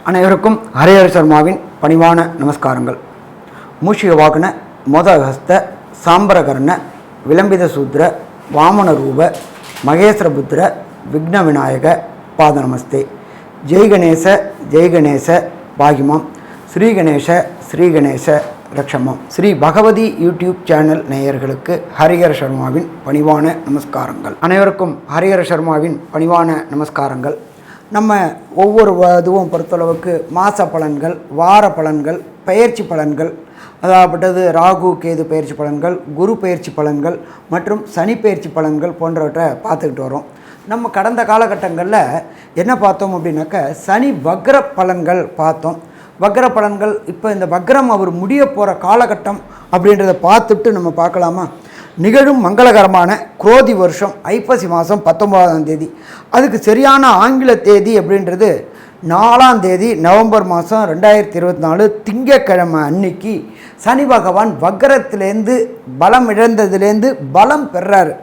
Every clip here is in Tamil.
அனைவருக்கும் ஹரிஹர சர்மாவின் பணிவான நமஸ்காரங்கள். மூஷிக வாகன மோதஹஸ்த சாம்பரகர்ண விளம்பித சூத்ர வாமன ரூப மகேஸ்வரபுத்திர விக்ன விநாயக பாத நமஸ்தே. ஜெய் கணேச பாகிமாம் ஸ்ரீகணேச ஸ்ரீகணேச ரக்ஷமாம். ஸ்ரீ பகவதி யூடியூப் சேனல் நேயர்களுக்கு ஹரிஹர சர்மாவின் பணிவான நமஸ்காரங்கள். அனைவருக்கும் ஹரிஹர சர்மாவின் பணிவான நமஸ்காரங்கள். நம்ம ஒவ்வொரு இதுவும் பொறுத்தளவுக்கு மாத பலன்கள், வார பலன்கள், பயிற்சி பலன்கள், அதாகப்பட்டது ராகு கேது பயிற்சி பலன்கள், குரு பயிற்சி பலன்கள் மற்றும் சனி பயிற்சி பலன்கள் போன்றவற்றை பார்த்துக்கிட்டு வரோம். நம்ம கடந்த காலகட்டங்களில் என்ன பார்த்தோம் அப்படின்னாக்க சனி வக்ர பலன்கள் பார்த்தோம். வக்ர பலன்கள் இப்போ இந்த வக்ரம் அவர் முடிய போகிற காலகட்டம் அப்படின்றத பார்த்துட்டு நம்ம பார்க்கலாமா? நிகழும் மங்களகரமான குரோதி வருஷம் ஐப்பசி மாதம் 19ஆம் தேதி, அதுக்கு சரியான ஆங்கில தேதி அப்படின்றது 4ஆம் தேதி நவம்பர் மாதம் 2024 திங்கட்கிழமை அன்னைக்கு சனி பகவான் வக்ரத்திலேருந்து பலம் இழந்ததுலேருந்து பலம் பெறாரு.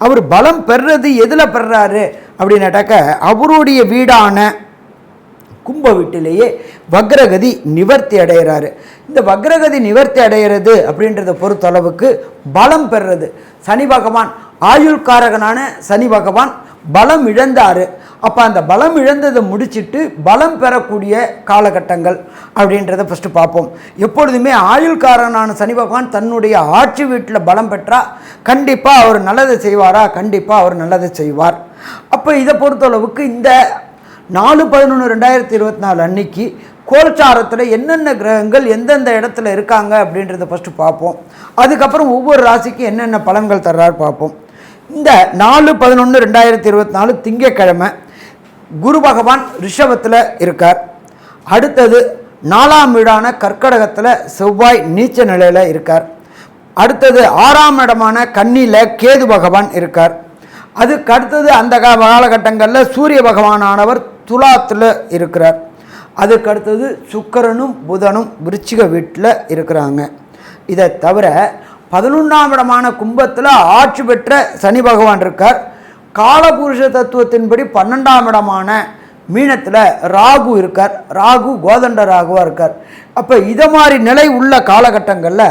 அவர் பலம் பெறது எதில் பெறாரு அப்படின்னாட்டாக்க அவருடைய வீடான கும்ப வீட்டிலேயே வக்ரகதி நிவர்த்தி அடைகிறாரு. இந்த வக்ரகதி நிவர்த்தி அடைகிறது அப்படின்றத பொறுத்தளவுக்கு பலம் பெறுறது. சனி பகவான் ஆயுள்காரகனான சனி பகவான் பலம் இழந்தார். அப்போ அந்த பலம் இழந்ததை முடிச்சுட்டு பலம் பெறக்கூடிய காலகட்டங்கள் அப்படின்றத ஃபஸ்ட்டு பார்ப்போம். எப்பொழுதுமே ஆயுள்காரகனான சனி பகவான் தன்னுடைய ஆட்சி வீட்டில் பலம் பெற்றால் கண்டிப்பாக அவர் நல்லதை செய்வாரா? கண்டிப்பாக அவர் நல்லதை செய்வார். அப்போ இதை பொறுத்தளவுக்கு இந்த 4/11/2024 அன்னைக்கு கோல்சாரத்தில் என்னென்ன கிரகங்கள் எந்தெந்த இடத்துல இருக்காங்க அப்படின்றத ஃபஸ்ட்டு பார்ப்போம். அதுக்கப்புறம் ஒவ்வொரு ராசிக்கு என்னென்ன பலன்கள் தர்றாரு பார்ப்போம். இந்த 4/11/2024 திங்கட்கிழமை குரு பகவான் ரிஷபத்தில் இருக்கார். அடுத்தது 4ஆம் வீடான கர்க்கடகத்தில் செவ்வாய் நீச்ச நிலையில் இருக்கார். அடுத்தது 6ஆம் இடமான கன்னியில் கேது பகவான் இருக்கார். அதுக்கு அடுத்தது அந்த காலகட்டங்களில் சூரிய பகவானானவர் துலாத்தில் இருக்கிறார். அதுக்கு அடுத்தது சுக்கிரனும் புதனும் விருச்சிக வீட்டில் இருக்கிறாங்க. இதை தவிர 11ஆம் இடமான கும்பத்தில் ஆட்சி பெற்ற சனி பகவான் இருக்கார். காலபுருஷ தத்துவத்தின்படி 12ஆம் இடமான மீனத்தில் ராகு இருக்கார். ராகு கோதண்ட ராகுவாக இருக்கார். அப்போ இதை மாதிரி நிலை உள்ள காலகட்டங்களில்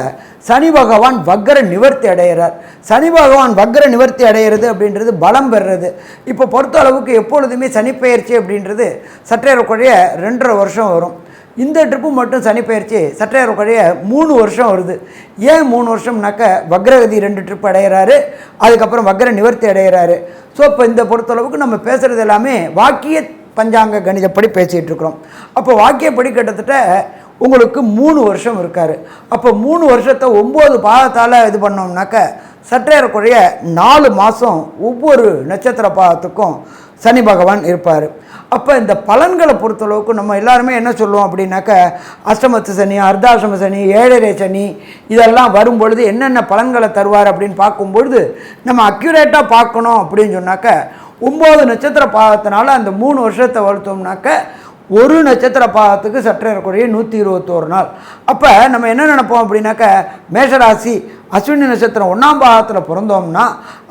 சனி பகவான் வக்ர நிவர்த்தி அடைகிறார். சனி பகவான் வக்ர நிவர்த்தி அடைகிறது அப்படின்றது பலம் பெறுறது. இப்போ பொறுத்த அளவுக்கு எப்பொழுதுமே சனிப்பெயர்ச்சி அப்படின்றது சற்றேறக்குறைய 2.5 வருஷம் வரும். இந்த ட்ரிப்பு மட்டும் சனிப்பெயர்ச்சி சற்றேறக்குறைய 3 வருஷம் வருது. ஏன் 3 வருஷம்னாக்க வக்ரகதி 2 ட்ரிப் அடைகிறாரு, அதுக்கப்புறம் வக்ர நிவர்த்தி அடைகிறாரு. ஸோ இப்போ இந்த பொறுத்தளவுக்கு நம்ம பேசுகிறது எல்லாமே வாக்கிய பஞ்சாங்க கணிதப்படி பேசிகிட்டு இருக்கிறோம். அப்போ வாக்கியப்படி கிட்டத்தட்ட உங்களுக்கு 3 வருஷம் இருக்கார். அப்போ 3 வருஷத்தை 9 பாதத்தால் இது பண்ணோம்னாக்க சற்றேறக்குறைய 4 மாதம் ஒவ்வொரு நட்சத்திர பாதத்துக்கும் சனி பகவான் இருப்பார். அப்போ இந்த பலன்களை பொறுத்தளவுக்கு நம்ம எல்லாருமே என்ன சொல்லுவோம் அப்படின்னாக்க அஷ்டமத்து சனி, அர்த்தாஷ்டம சனி, 7.5 சனி இதெல்லாம் வரும்பொழுது என்னென்ன பலன்களை தருவார் அப்படின்னு பார்க்கும்பொழுது நம்ம அக்யூரேட்டாக பார்க்கணும் அப்படின்னு சொன்னாக்க 9 நட்சத்திர பாதத்தினால அந்த 3 வருஷத்தை வளர்த்தோம்னாக்க ஒரு நட்சத்திர பாதத்துக்கு சற்றேறக்குறைய 121 நாள். அப்போ நம்ம என்ன நினைப்போம் அப்படின்னாக்க மேஷராசி அஸ்வினி நட்சத்திரம் 1ஆம் பாதத்தில் பிறந்தோம்னா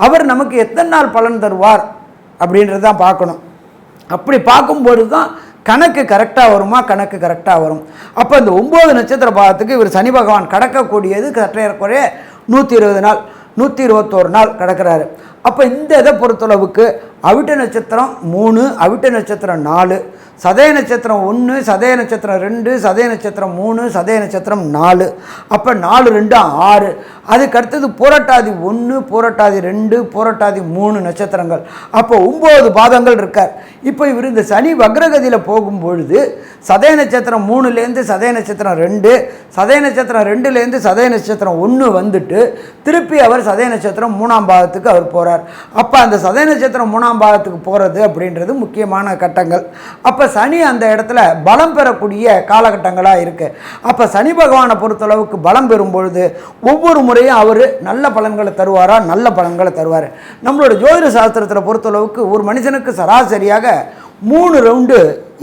அவர் நமக்கு எத்தனை நாள் பலன் தருவார் அப்படின்றது தான் பார்க்கணும். அப்படி பார்க்கும்போது தான் கணக்கு கரெக்டாக வருமா? கணக்கு கரெக்டாக வரும். அப்போ இந்த 9 நட்சத்திர பாதத்துக்கு இவர் சனி பகவான் கடக்கக்கூடியது சற்றேறக்குறைய 120 நாள், 121 நாள் கடக்கிறாரு. அப்போ இந்த இதை பொறுத்தளவுக்கு அவிட்ட நட்சத்திரம் 3, அவிட்ட நட்சத்திரம் 4, சதய நட்சத்திரம் 1, சதய நட்சத்திரம் 2, சதய நட்சத்திரம் 3, சதய நட்சத்திரம் 4. அப்போ 4 2 6. அதுக்கு அடுத்தது பூரட்டாதி 1, பூரட்டாதி 2, பூரட்டாதி 3 நட்சத்திரங்கள். அப்போ 9 பாதங்கள் இருக்கார். இப்போ இவர் இந்த சனி வக்ரகதியில் போகும்பொழுது சதய நட்சத்திரம் 3லேருந்து சதய நட்சத்திரம் 2, சதய நட்சத்திரம் 2லேருந்து சதய நட்சத்திரம் 1 வந்துட்டு திருப்பி அவர் சதய நட்சத்திரம் 3ஆம் பாதத்துக்கு அவர் போகிறார். அப்போ அந்த சதய நட்சத்திரம் 3ஆம் பாதத்துக்கு போகிறது அப்படின்றது முக்கியமான கட்டங்கள். அப்போ சனி அந்த இடத்துல பலம் பெறக்கூடிய காலகட்டங்களாக இருக்குது. அப்போ சனி பகவானை பொறுத்தளவுக்கு பலம் பெறும் பொழுது ஒவ்வொரு முறையும் அவர் நல்ல பலன்களை தருவாரா? நல்ல பலன்களை தருவார். நம்மளோட ஜோதிட சாஸ்திரத்தில் பொறுத்தளவுக்கு ஒரு மனுஷனுக்கு சராசரியாக 3 ரவுண்டு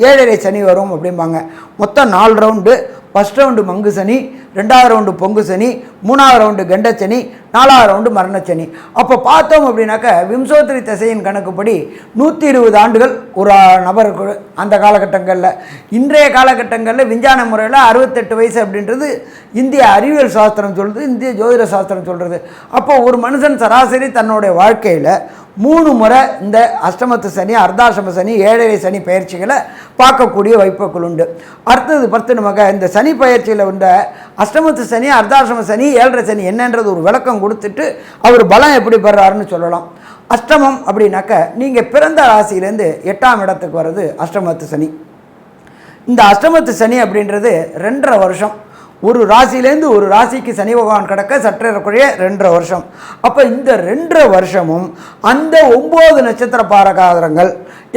7.5 சனி வரும் அப்படிம்பாங்க. மொத்தம் 4 ரவுண்டு. ஃபஸ்ட் ரவுண்டு மங்கு சனி, ரெண்டாவது ரவுண்டு பொங்கு சனி, மூணாவது ரவுண்டு கண்டச்சனி, நாலாவது ரவுண்டு மரணச்சனி. அப்போ பார்த்தோம் அப்படின்னாக்க விம்சோத்திரி திசையின் கணக்குப்படி 120 ஆண்டுகள் ஒரு நபருக்கு அந்த காலகட்டங்களில். இன்றைய காலகட்டங்களில் விஞ்ஞான முறையில் 68 வயசு அப்படின்றது இந்திய அறிவியல் சாஸ்திரம் சொல்கிறது, இந்திய ஜோதிட சாஸ்திரம் சொல்கிறது. அப்போ ஒரு மனுஷன் சராசரி தன்னுடைய வாழ்க்கையில் 3 முறை இந்த அஷ்டமத்து சனி, அர்த்தாஷ்டம சனி, ஏழரை சனி பயிற்சிகளை பார்க்கக்கூடிய வாய்ப்புகள் உண்டு. அடுத்தது பார்த்து நமக்கு இந்த சனி பயிற்சியில் உள்ள அஷ்டமத்து சனி, அர்த்தாஷ்டம சனி, ஏழரை சனி என்னன்றது ஒரு விளக்கம் கொடுத்துட்டு அவர் பலம் எப்படி பெறாருன்னு சொல்லலாம். அஷ்டமம் அப்படின்னாக்க நீங்கள் பிறந்த ராசியிலேருந்து 8ஆம் இடத்துக்கு வர்றது அஷ்டமத்து சனி. இந்த அஷ்டமத்து சனி அப்படின்றது 2.5 வருஷம். ஒரு ராசியிலேருந்து ஒரு ராசிக்கு சனி பகவான் கிடக்க சற்றேறக்குறைய 2.5 வருஷம். அப்போ இந்த 2.5 வருஷமும் அந்த 9 நட்சத்திர பாரகாரங்கள்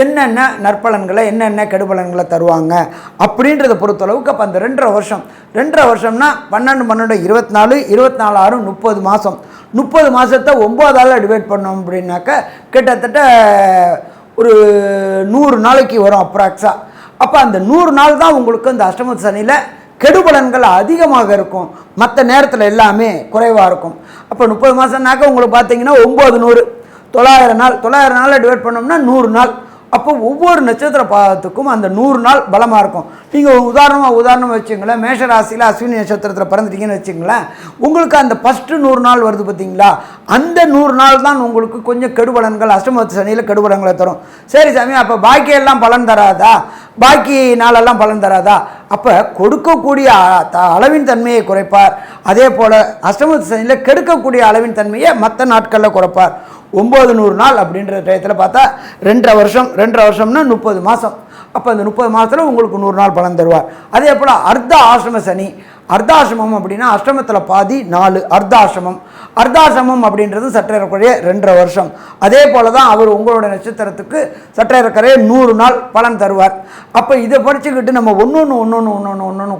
என்னென்ன நற்பலன்களை என்னென்ன கெடுபலன்களை தருவாங்க அப்படின்றத பொறுத்தளவுக்கு அப்போ அந்த 2.5 வருஷம் 2.5 வருஷம்னா 12 12 24 24 6 30 மாதம். 30 மாதத்தை 9ஆல் டிவைட் பண்ணோம் அப்படின்னாக்க கிட்டத்தட்ட ஒரு 100 நாளைக்கு வரும் அப்ராக்ஸா. அப்போ அந்த 100 நாள் தான் உங்களுக்கு இந்த அஷ்டமத்து சனியில் கெடுபலன்கள் அதிகமாக இருக்கும், மற்ற நேரத்தில் எல்லாமே குறைவாக இருக்கும். அப்போ 30 மாதம்னாக்க உங்களுக்கு பார்த்தீங்கன்னா 900 900 நாள், 900 நாளில் டிவைட் பண்ணோம்னா 100 நாள். அப்போ ஒவ்வொரு நட்சத்திர பாதத்துக்கும் அந்த 100 நாள் பலமாக இருக்கும். நீங்கள் உதாரணமாக வச்சுங்களேன், மேஷ ராசியில் அஸ்வினி நட்சத்திரத்தில் பிறந்துட்டீங்கன்னு வச்சுங்களேன், உங்களுக்கு அந்த ஃபஸ்ட்டு 100 நாள் வருது பார்த்தீங்களா, அந்த 100 நாள் தான் உங்களுக்கு கொஞ்சம் கெடுபலன்கள் அஷ்டமத்து சனியில் கெடுபலன்களை தரும். சரி சாமி, அப்போ பாக்கியெல்லாம் பலன் தராதா, பாக்கி நாளெல்லாம் பலன் தராதா? அப்போ கொடுக்கக்கூடிய அளவின் தன்மையை குறைப்பார். அதே போல் அஷ்டமத்து சனியில் கெடுக்கக்கூடிய அளவின் தன்மையை மற்ற நாட்களில் குறைப்பார். 900 நாள் அப்படின்ற டயத்தில் பார்த்தா 2.5 வருஷம். 2.5 வருஷம்னா 30 மாதம். அப்போ அந்த 30 மாதத்தில் உங்களுக்கு 100 நாள் பலன் தருவார். அதே போல் அர்த்த ஆசிரம சனி. அர்த்தாசிரமம் அப்படின்னா அஷ்டமத்தில் பாதி 4 அர்த்தாசிரமம். அர்த்தாசிரமம் அப்படின்றது சற்றேறக்குறைய 2.5 வருஷம். அதே போல் தான் அவர் உங்களோட நட்சத்திரத்துக்கு சற்றேறக்குறைய 100 நாள் பலன் தருவார். அப்போ இதை படிச்சுக்கிட்டு நம்ம ஒன்று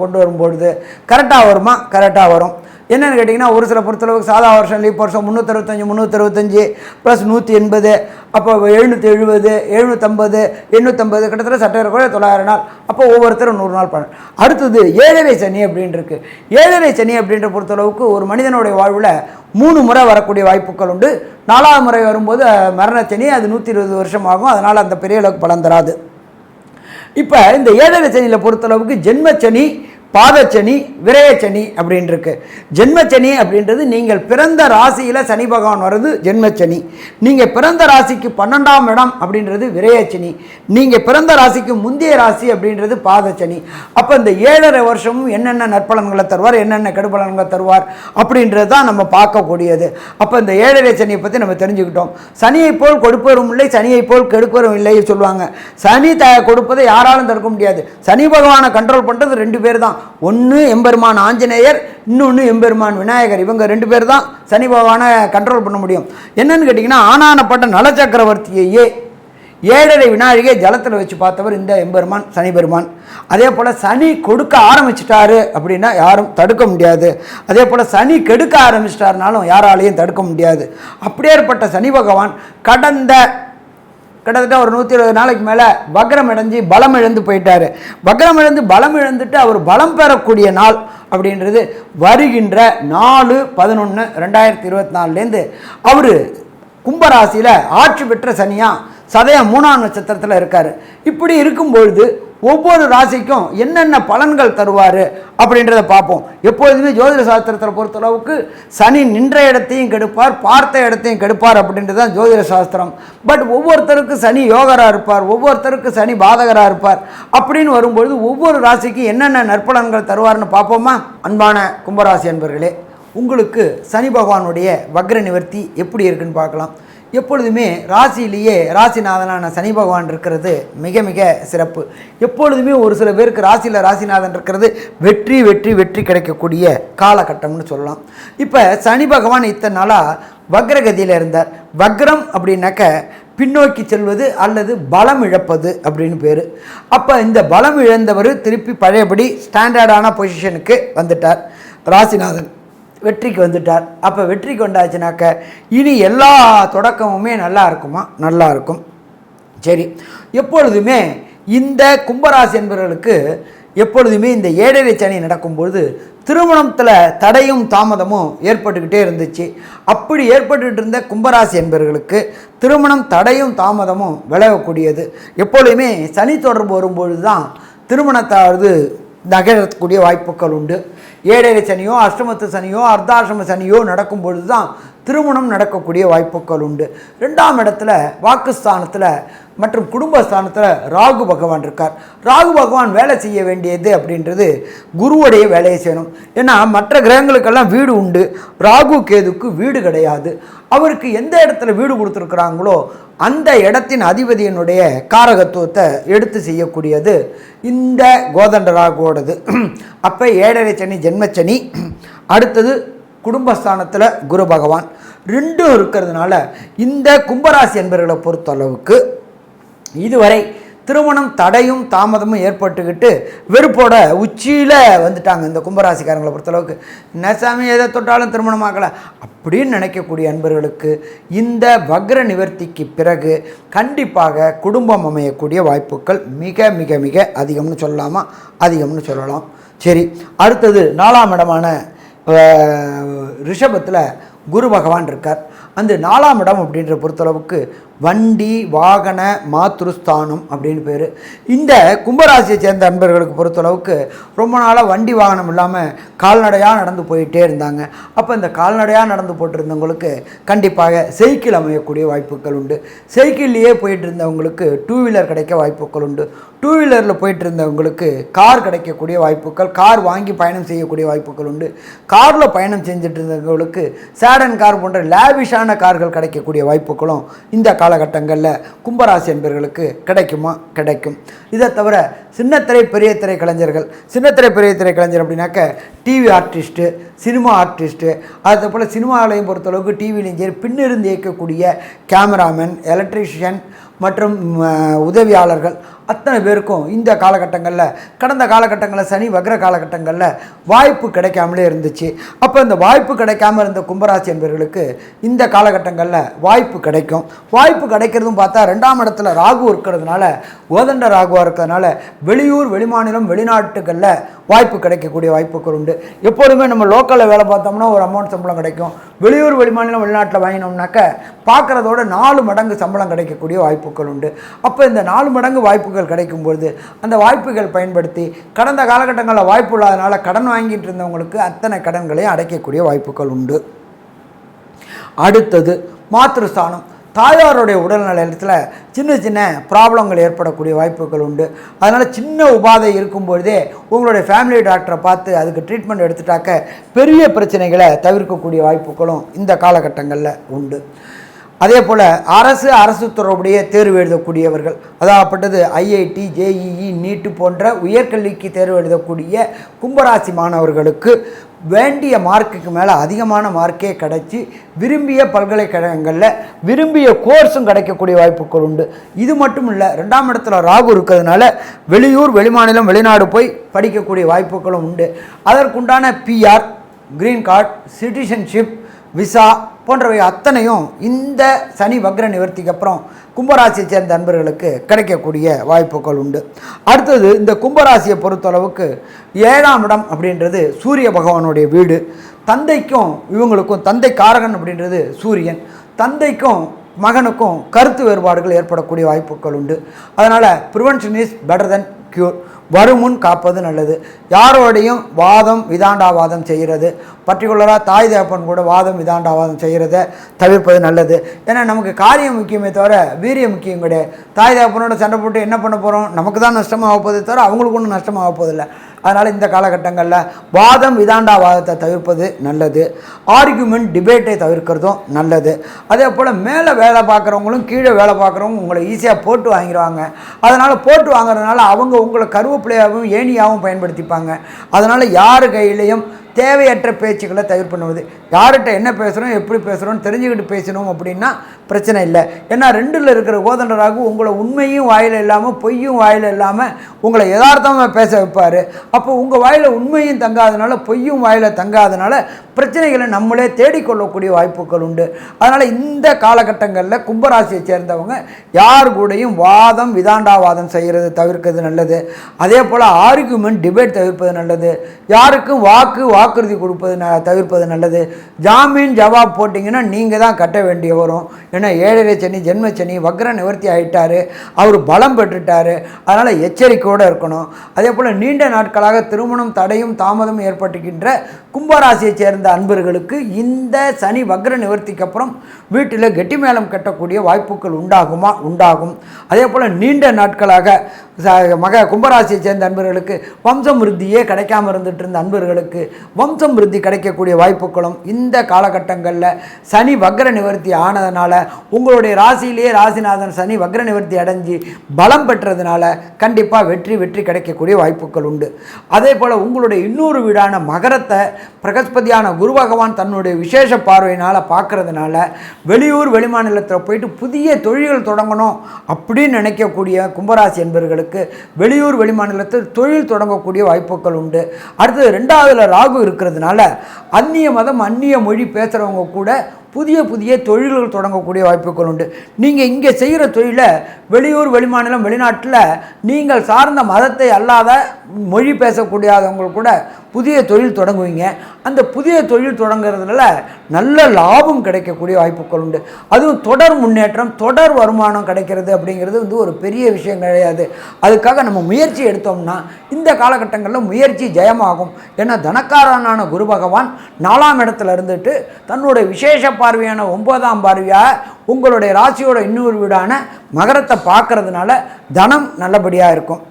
கொண்டு வரும்பொழுது கரெக்டாக வருமா? கரெக்டாக வரும். என்னென்னு கேட்டிங்கன்னா, ஒரு சில பொறுத்தளவுக்கு சாதா வருஷம் லீப் வருஷம் 365 ப்ளஸ் 180, அப்போ 770 750 850 கிட்டத்தட்ட சற்றேறக்குறைய 900 நாள். அப்போ ஒவ்வொருத்தரும் 100 நாள் பலன். அடுத்தது ஏழரை சனி அப்படின்னு இருக்குது. ஏழரை சனி அப்படின்ற பொறுத்தளவுக்கு ஒரு மனிதனுடைய வாழ்வில் 3 முறை வரக்கூடிய வாய்ப்புகள் உண்டு. 4ஆவது முறை வரும்போது மரணச்சனி, அது 120 வருஷம் ஆகும். அதனால் அந்த பெரிய அளவுக்கு பலன் தராது. இப்போ இந்த ஏழரை சனியில் பொறுத்தளவுக்கு ஜென்மச்சனி, பாதச்சனி, விரயச்சனி அப்படின்னு இருக்கு. ஜென்மச்சனி அப்படின்றது நீங்கள் பிறந்த ராசியில் சனி பகவான் வர்றது ஜென்மச்சனி. நீங்கள் பிறந்த ராசிக்கு 12ஆம் இடம் அப்படின்றது விரயச்சனி. நீங்கள் பிறந்த ராசிக்கு முந்தைய ராசி அப்படின்றது பாதச்சனி. அப்போ இந்த 7.5 வருஷமும் என்னென்ன நற்பலன்களை தருவார், என்னென்ன கெடுபலன்களை தருவார் அப்படின்றது தான் நம்ம பார்க்கக்கூடியது. அப்போ இந்த 7.5 சனியை பற்றி நம்ம தெரிஞ்சுக்கிட்டோம். சனியை போல் கொடுப்பவரும் இல்லை, சனியை போல் கெடுப்பவரும் இல்லை சொல்லுவாங்க. சனி கொடுப்பதை யாராலும் தடுக்க முடியாது. சனி பகவானை கண்ட்ரோல் பண்ணுறது 2 பேர் தான். ஒன்று எம்பெருமான் ஆஞ்சநேயர், இன்னொன்று எம்பெருமான் விநாயகர். இவங்க 2 பேர் தான் சனி பகவானை கண்ட்ரோல் பண்ண முடியும். என்னன்னு கேட்டிங்கன்னா, ஆனானப்பட்ட நலச்சக்கரவர்த்தியையே 7.5 வினாழிகை ஜலத்தில் வச்சு பார்த்தவர் இந்த எம்பெருமான் சனி பெருமான். அதே போல் சனி கொடுக்க ஆரம்பிச்சிட்டாரு அப்படின்னா யாரும் தடுக்க முடியாது. அதே போல் சனி கெடுக்க ஆரம்பிச்சிட்டாருனாலும் யாராலையும் தடுக்க முடியாது. அப்படியேற்பட்ட சனி பகவான் கிட்டத்தட்ட ஒரு 120 நாளைக்கு மேலே வக்ரம் அடைஞ்சு பலம் இழந்து போயிட்டார். வக்ரம் இழந்து பலம் இழந்துட்டு அவர் பலம் பெறக்கூடிய நாள் அப்படின்றது வருகின்ற 4/11/2024 அவர் கும்பராசியில் ஆட்சி பெற்ற சனியாக சதயம் 3ஆம் நட்சத்திரத்தில் இருக்கார். இப்படி இருக்கும்பொழுது ஒவ்வொரு ராசிக்கும் என்னென்ன பலன்கள் தருவார் அப்படின்றத பார்ப்போம். எப்பொழுதுமே ஜோதிட சாஸ்திரத்தில் பொறுத்தளவுக்கு சனி நின்ற இடத்தையும் கெடுப்பார், பார்த்த இடத்தையும் கெடுப்பார் அப்படின்றது தான் ஜோதிட சாஸ்திரம். பட் ஒவ்வொருத்தருக்கு சனி யோகராக இருப்பார், ஒவ்வொருத்தருக்கு சனி பாதகராக இருப்பார். அப்படின்னு வரும்பொழுது ஒவ்வொரு ராசிக்கு என்னென்ன நற்பலன்கள் தருவார்னு பார்ப்போமா? அன்பான கும்பராசி அன்பர்களே, உங்களுக்கு சனி பகவானுடைய வக்ர நிவர்த்தி எப்படி இருக்குன்னு பார்க்கலாம். எப்பொழுதுமே ராசியிலேயே ராசிநாதனான சனி பகவான் இருக்கிறது மிக மிக சிறப்பு. எப்பொழுதுமே ஒரு சில பேருக்கு ராசியில் ராசிநாதன் இருக்கிறது வெற்றி வெற்றி வெற்றி கிடைக்கக்கூடிய காலகட்டம்னு சொல்லலாம். இப்போ சனி பகவான் இத்தனை நாளாக வக்ரகதியில் இருந்தார். வக்ரம் அப்படின்னாக்க பின்னோக்கி செல்வது அல்லது பலம் இழப்பது அப்படின்னு பேர். அப்போ இந்த பலம் இழந்தவர் திருப்பி பழையபடி ஸ்டாண்டர்டான பொசிஷனுக்கு வந்துட்டார். ராசிநாதன் வெற்றிக்கு வந்துட்டார். அப்போ வெற்றிக்கு வந்தாச்சுனாக்க இனி எல்லா தொடக்கமுமே நல்லா இருக்குமா? நல்லா இருக்கும். சரி, எப்பொழுதுமே இந்த கும்பராசி என்பவர்களுக்கு எப்பொழுதுமே இந்த ஏழரை சனி நடக்கும்பொழுது திருமணத்தில் தடையும் தாமதமும் ஏற்பட்டுக்கிட்டே இருந்துச்சு. அப்படி ஏற்பட்டுக்கிட்டு இருந்த கும்பராசி என்பவர்களுக்கு திருமணம் தடையும் தாமதமும் விலகக்கூடியது. எப்பொழுதுமே சனி தொடர்பு வரும்பொழுது தான் திருமணத்தாவது நகரக்கூடிய வாய்ப்புகள் உண்டு. ஏழரை சனியோ அஷ்டமத்து சனியோ அர்த்தாசிரம சனியோ நடக்கும் பொழுது தான் திருமணம் நடக்கக்கூடிய வாய்ப்புகள் உண்டு. 2ஆம் இடத்துல வாக்குஸ்தானத்தில் மற்றும் குடும்பஸ்தானத்தில் ராகு பகவான் இருக்கார். ராகு பகவான் வேலை செய்ய வேண்டியது அப்படின்றது குருவுடைய வேலையை செய்யணும். ஏன்னா மற்ற கிரகங்களுக்கெல்லாம் வீடு உண்டு, ராகு கேதுக்கு வீடு கிடையாது. அவருக்கு எந்த இடத்துல வீடு கொடுத்துருக்குறாங்களோ அந்த இடத்தின் அதிபதியினுடைய காரகத்துவத்தை எடுத்து செய்யக்கூடியது இந்த கோதண்ட ராகுவோடது. அப்போ ஏழரை சனி ஜென்மச்சனி, அடுத்தது குடும்பஸ்தானத்தில் குரு பகவான், ரெண்டும் இருக்கிறதுனால இந்த கும்பராசி என்பவர்களை பொறுத்தளவுக்கு இதுவரை திருமணம் தடையும் தாமதமும் ஏற்பட்டுக்கிட்டு வெறுப்போட உச்சியில் வந்துட்டாங்க. இந்த கும்பராசிக்காரங்களை பொறுத்தளவுக்கு நெசாமி எதை தொட்டாலும் திருமணமாகலை அப்படின்னு நினைக்கக்கூடிய அன்பர்களுக்கு இந்த வக்ர நிவர்த்திக்கு பிறகு கண்டிப்பாக குடும்பம் அமையக்கூடிய வாய்ப்புகள் மிக மிக மிக அதிகம்னு சொல்லலாமா? அதிகம்னு சொல்லலாம். சரி, அடுத்தது 4ஆம் இடமான ரிஷபத்தில் குரு பகவான் இருக்கார். அந்த 4ஆம் இடம் அப்படின்ற பொறுத்தளவுக்கு வண்டி வாகன மாத்ருஸ்தானம் அப்படின்னு பேர். இந்த கும்பராசியை சேர்ந்த அன்பர்களுக்கு பொறுத்தளவுக்கு ரொம்ப நாளாக வண்டி வாகனம் இல்லாமல் கால்நடையாக நடந்து போயிட்டே இருந்தாங்க. அப்போ இந்த கால்நடையாக நடந்து போட்டிருந்தவங்களுக்கு கண்டிப்பாக சைக்கிள் அமையக்கூடிய வாய்ப்புகள் உண்டு. சைக்கிள்லேயே போயிட்டு இருந்தவங்களுக்கு 2 வீலர் கிடைக்க வாய்ப்புகள் உண்டு. 2 வீலரில் போயிட்டு இருந்தவங்களுக்கு கார் கிடைக்கக்கூடிய வாய்ப்புகள், கார் வாங்கி பயணம் செய்யக்கூடிய வாய்ப்புகள் உண்டு. காரில் பயணம் செஞ்சுட்டு இருந்தவங்களுக்கு சேடன் கார் போன்ற லேவிஷான கார்கள் கிடைக்கக்கூடிய வாய்ப்புகளும் இந்த காலகட்டங்களில் கும்பராசி என்பவர்களுக்கு கிடைக்குமா? கிடைக்கும். இதை தவிர சின்னத்திரை பெரிய திரை கலைஞர்கள், சின்னத்திரை பெரிய திரை கலைஞர் அப்படின்னாக்க டிவி ஆர்டிஸ்ட்டு, சினிமா ஆர்டிஸ்ட்டு, அதே போல் சினிமாவிலையும் பொறுத்தளவுக்கு டிவிலையும் சரி பின்னிருந்து இயக்கக்கூடிய கேமராமேன், எலக்ட்ரீஷியன் மற்றும் உதவியாளர்கள் அத்தனை பேருக்கும் இந்த காலகட்டங்களில் கடந்த காலகட்டங்களில் சனி வக்ர காலகட்டங்களில் வாய்ப்பு கிடைக்காமலே இருந்துச்சு. அப்போ இந்த வாய்ப்பு கிடைக்காமல் இருந்த கும்பராசி என்பவர்களுக்கு இந்த காலகட்டங்களில் வாய்ப்பு கிடைக்கும். வாய்ப்பு கிடைக்கிறதும் பார்த்தா 2ஆம் இடத்துல ராகு இருக்கிறதுனால, கோதண்ட ராகுவாக இருக்கிறதுனால வெளியூர் வெளிமாநிலம் வெளிநாட்டுகளில் வாய்ப்பு கிடைக்கக்கூடிய வாய்ப்புகள் உண்டு. எப்போதுமே நம்ம லோக்கலில் வேலை பார்த்தோம்னா ஒரு அமௌண்ட் சம்பளம் கிடைக்கும். வெளியூர் வெளிமாநிலம் வெளிநாட்டில் வாங்கினோம்னாக்க பார்க்குறதோட 4 மடங்கு சம்பளம் கிடைக்கக்கூடிய வாய்ப்புகள் உண்டு. அப்போ இந்த 4 மடங்கு வாய்ப்புகள் கிடைக்கும்பொழுது அந்த வாய்ப்புகள் பயன்படுத்தி கடந்த காலகட்டங்களில் வாய்ப்பு இல்லாதனால கடன் வாங்கிட்டு இருந்தவங்களுக்கு அத்தனை கடன்களையும் அடைக்கக்கூடிய வாய்ப்புகள் உண்டு. அடுத்தது மாத்ருஸ்தானம். தாயாருடைய உடல்நலத்தில் சின்ன சின்ன ப்ராப்ளங்கள் ஏற்படக்கூடிய வாய்ப்புகள் உண்டு. அதனால் சின்ன உபாதை இருக்கும்பொழுதே உங்களுடைய ஃபேமிலி டாக்டரை பார்த்து அதுக்கு ட்ரீட்மெண்ட் எடுத்துட்டாக்க பெரிய பிரச்சனைகளை தவிர்க்கக்கூடிய வாய்ப்புகளும் இந்த காலகட்டங்களில் உண்டு. அதே போல் அரசு தொடர்புடைய தேர்வு எழுதக்கூடியவர்கள், அதாகப்பட்டது ஐஐடி, ஜேஇஇ, நீட்டு போன்ற உயர்கல்விக்கு தேர்வு எழுதக்கூடிய கும்பராசி மாணவர்களுக்கு வேண்டிய மார்க்குக்கு மேலே அதிகமான மார்க்கே கிடைச்சி விரும்பிய பல்கலைக்கழகங்களில் விரும்பிய கோர்ஸும் கிடைக்கக்கூடிய வாய்ப்புகள் உண்டு. இது மட்டும் இல்லை, 2ஆம் இடத்துல ராகு இருக்கிறதுனால வெளியூர் வெளிமாநிலம் வெளிநாடு போய் படிக்கக்கூடிய வாய்ப்புகளும் உண்டு. அதற்குண்டான PR, green card, citizenship, visa போன்றவை அத்தனையும் இந்த சனி வக்ர நிவர்த்திக்கு அப்புறம் கும்பராசியை சேர்ந்த நண்பர்களுக்கு கிடைக்கக்கூடிய வாய்ப்புகள் உண்டு. அடுத்தது இந்த கும்பராசியை பொறுத்தளவுக்கு 7ஆம் இடம் அப்படின்றது சூரிய பகவானுடைய வீடு. தந்தைக்கும் இவங்களுக்கும் தந்தை காரகன் அப்படின்றது சூரியன். தந்தைக்கும் மகனுக்கும் கருத்து வேறுபாடுகள் ஏற்படக்கூடிய வாய்ப்புகள் உண்டு. அதனால் prevention is better then cure. வருமுன் காப்பது நல்லது. யாரோடையும் வாதம் விதாண்டாவாதம் செய்கிறது, பர்டிகுலராக தாய் தேப்பன் கூட வாதம் விதாண்டாவாதம் செய்கிறத தவிர்ப்பது நல்லது. ஏன்னா நமக்கு காரியம் முக்கியமே தவிர வீரியம் முக்கியம் கிடையாது. தாய் தேப்பனோட சண்டை போட்டு என்ன பண்ண போகிறோம்? நமக்கு தான் நஷ்டமாக போதே தவிர அவங்களுக்கு ஒன்றும் நஷ்டமாக போதில்லை. அதனால் இந்த காலகட்டங்களில் வாதம் விதாண்டாவாதத்தை தவிர்ப்பது நல்லது. ஆர்குமெண்ட் டிபேட்டை தவிர்க்கிறதும் நல்லது. அதே போல் மேலே வேலை பார்க்குறவங்களும் கீழே வேலை பார்க்குறவங்க உங்களை ஈஸியாக போட்டு வாங்கிடுவாங்க. அதனால் போட்டு வாங்குறதுனால அவங்க உங்களை கருவேப்பிலையாகவும் ஏணியாகவும் பயன்படுத்திப்பாங்க. அதனால் யார் கையிலையும் தேவையற்ற பேச்சுக்களை தவிர்ப்பு பண்ணுவது. யார்கிட்ட என்ன பேசுகிறோம், எப்படி பேசுகிறோன்னு தெரிஞ்சுக்கிட்டு பேசணும் அப்படின்னா பிரச்சனை இல்லை. ஏன்னா 2ல் இருக்கிற கோதண்ட ராகு உங்களை உண்மையும் வாயில் இல்லாமல் பொய்யும் வாயில் இல்லாமல் உங்களை யதார்த்தமாக பேச வைப்பார். அப்போ உங்கள் வாயில் உண்மையும் தங்காதனால பொய்யும் வாயில் தங்காதனால பிரச்சனைகளை நம்மளே தேடிக்கொள்ளக்கூடிய வாய்ப்புகள் உண்டு. அதனால் இந்த காலகட்டங்களில் கும்பராசியை சேர்ந்தவங்க யார் கூடயும் வாதம் விதாண்டாவாதம் செய்கிறது தவிர்க்கிறது நல்லது. அதே போல் ஆர்கியூமெண்ட் டிபேட் தவிர்ப்பது நல்லது. யாருக்கும் வாக்குறுதி கொடுப்பது தவிர்ப்பது நல்லது. ஜாமீன் ஜவாப் போட்டிங்கன்னா நீங்கள் தான் கட்ட வேண்டிய வரும். ஏன்னா 7.5 சனி ஜென்ம சனி வக்ர நிவர்த்தி ஆகிட்டார், அவர் பலம் பெற்றுட்டார். அதனால் எச்சரிக்கையோடு இருக்கணும். அதே போல் நீண்ட நாட்களாக திருமணம் தடையும் தாமதம் ஏற்பட்டுகின்ற கும்பராசியை சேர்ந்த அன்பர்களுக்கு இந்த சனி வக்ர நிவர்த்திக்கு அப்புறம் வீட்டில் கெட்டி மேளம் கட்டக்கூடிய வாய்ப்புகள் உண்டாகும். அதே போல் நீண்ட நாட்களாக கும்பராசியை சேர்ந்த அன்பர்களுக்கு வம்சம் விருத்தியே கிடைக்காம இருந்துட்டு இருந்த அன்பர்களுக்கு வம்சம் விருத்தி கிடைக்கக்கூடிய வாய்ப்புகளும் இந்த காலகட்டங்களில் சனி வக்ர நிவர்த்தி ஆனதுனால உங்களுடைய ராசியிலேயே ராசிநாதன் சனி வக்ர நிவர்த்தி அடைஞ்சு பலம் பெற்றதுனால கண்டிப்பாக வெற்றி கிடைக்கக்கூடிய வாய்ப்புகள் உண்டு. அதே போல் உங்களுடைய இன்னொரு வீடான மகரத்தை பிரகஸ்பதியான குரு பகவான் தன்னுடைய விசேஷ பார்வையினால் பார்க்கறதுனால வெளியூர் வெளிமாநிலத்தில் போயிட்டு புதிய தொழில்கள் தொடங்கணும் அப்படின்னு நினைக்கக்கூடிய கும்பராசி என்பவர்களுக்கு வெளியூர் வெளிமாநிலத்தில் தொழில் தொடங்கக்கூடிய வாய்ப்புகள் உண்டு. அடுத்தது 2வதுல ராகு இருக்கிறதுனால அந்நிய மதம் அந்நிய மொழி பேசுகிறவங்க கூட புதிய தொழில்கள் தொடங்கக்கூடிய வாய்ப்புகள் உண்டு. நீங்கள் இங்கே செய்கிற தொழிலை வெளியூர் வெளிமாநிலம் வெளிநாட்டில் நீங்கள் சார்ந்த மதத்தை அல்லாத மொழி பேசக்கூடியவங்க கூட புதிய தொழில் தொடங்குவீங்க. அந்த புதிய தொழில் தொடங்குறதுனால நல்ல லாபம் கிடைக்கக்கூடிய வாய்ப்புகள் உண்டு. அதுவும் தொடர் முன்னேற்றம் தொடர் வருமானம் கிடைக்கிறது அப்படிங்கிறது ஒரு பெரிய விஷயம் கிடையாது. அதுக்காக நம்ம முயற்சி எடுத்தோம்னா இந்த காலகட்டங்களில் முயற்சி ஜெயமாகும். ஏன்னா தனக்காரனான குரு பகவான் 4ஆம் இடத்துல இருந்துட்டு தன்னுடைய விசேஷ பார்வையான 9ஆம் பார்வையாக உங்களுடைய ராசியோட இன்னொரு வீடான மகரத்தை பார்க்கறதுனால தனம் நல்லபடியாக இருக்கும்.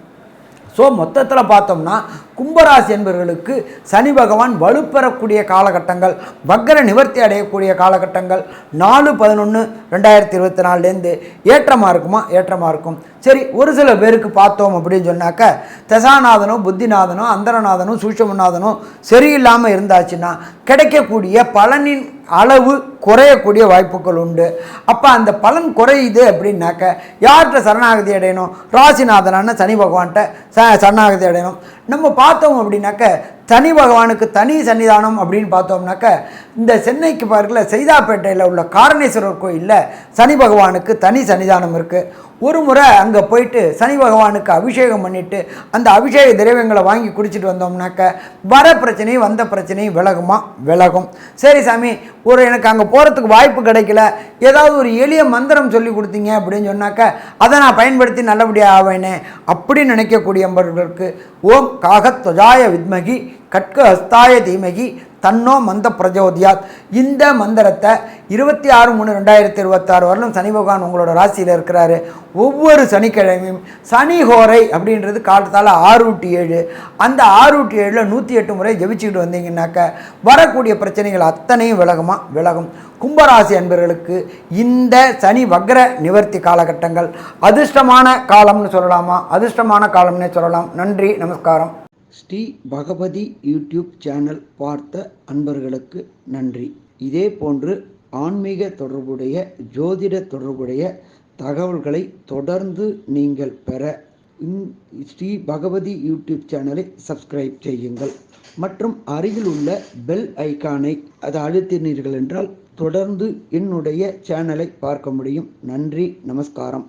ஸோ மொத்தத்தில் பார்த்தோம்னா கும்பராசி என்பவர்களுக்கு சனி பகவான் வலுப்பெறக்கூடிய காலகட்டங்கள், வக்ர நிவர்த்தி அடையக்கூடிய காலகட்டங்கள் 4/11/2024 ஏற்றமாக இருக்கும். சரி, ஒரு சில பேருக்கு பார்த்தோம் அப்படின்னு சொன்னாக்க தசாநாதனோ புத்திநாதனோ அந்தரநாதனோ சூட்சுமநாதனோ சரியில்லாமல் இருந்தாச்சுன்னா கிடைக்கக்கூடிய பலனின் அளவு குறையக்கூடிய வாய்ப்புகள் உண்டு. அப்போ அந்த பலன் குறையுது அப்படின்னாக்க யார்கிட்ட சரணாகதி அடையணும்? ராசிநாதனான சனி பகவான்கிட்ட சரணாகதி அடையணும். நம்ம பார்த்தோம் அப்படின்னாக்க சனி பகவானுக்கு தனி சன்னிதானம் அப்படின்னு பார்த்தோம்னாக்க இந்த சென்னைக்கு பார்க்கல செய்தாப்பேட்டையில் உள்ள காரணேஸ்வரர் கோயிலில் சனி பகவானுக்கு தனி சன்னிதானம் இருக்குது. ஒரு முறை அங்கே போயிட்டு சனி பகவானுக்கு அபிஷேகம் பண்ணிவிட்டு அந்த அபிஷேக திரவியங்களை வாங்கி குடிச்சிட்டு வந்தோம்னாக்க வர பிரச்சனையும் வந்த பிரச்சனையும் விலகும். சரி சாமி, எனக்கு அங்கே போகிறதுக்கு வாய்ப்பு கிடைக்கல, ஏதாவது ஒரு எளிய மந்திரம் சொல்லி கொடுத்தீங்க அப்படின்னு சொன்னாக்க அதை நான் பயன்படுத்தி நல்லபடியாக ஆவேனே அப்படின்னு நினைக்கக்கூடிய நபர்களுக்கு ஓம் காகத்வஜாய வித்மகி கட்க ஹஸ்தாய தீமகி தன்னோ மந்த பிரஜோதியாத் இந்த மந்திரத்தை 26/3/2026 வரலும் சனி பகவான் உங்களோட ராசியில் இருக்கிறாரு. ஒவ்வொரு சனிக்கிழமையும் சனி ஹோரை அப்படின்றது காலத்தால் 6/7 அந்த 6/7 108 முறை ஜெபிச்சுக்கிட்டு வந்தீங்கன்னாக்க வரக்கூடிய பிரச்சனைகள் அத்தனையும் விலகும். கும்பராசி அன்பர்களுக்கு இந்த சனி வக்ர நிவர்த்தி காலகட்டங்கள் அதிர்ஷ்டமான காலம்னு சொல்லலாமா? அதிர்ஷ்டமான காலம்னே சொல்லலாம். நன்றி, நமஸ்காரம். ஸ்ரீ பகவதி யூடியூப் சேனல் பார்த்த அன்பர்களுக்கு நன்றி. இதே போன்று ஆன்மீக தொடர்புடைய ஜோதிட தொடர்புடைய தகவல்களை தொடர்ந்து நீங்கள் பெற ஸ்ரீ பகவதி யூடியூப் சேனலை சப்ஸ்கிரைப் செய்யுங்கள் மற்றும் அருகில் உள்ள பெல் ஐக்கானை அதை அழுத்தினீர்கள் என்றால் தொடர்ந்து என்னுடைய சேனலை பார்க்க முடியும். நன்றி, நமஸ்காரம்.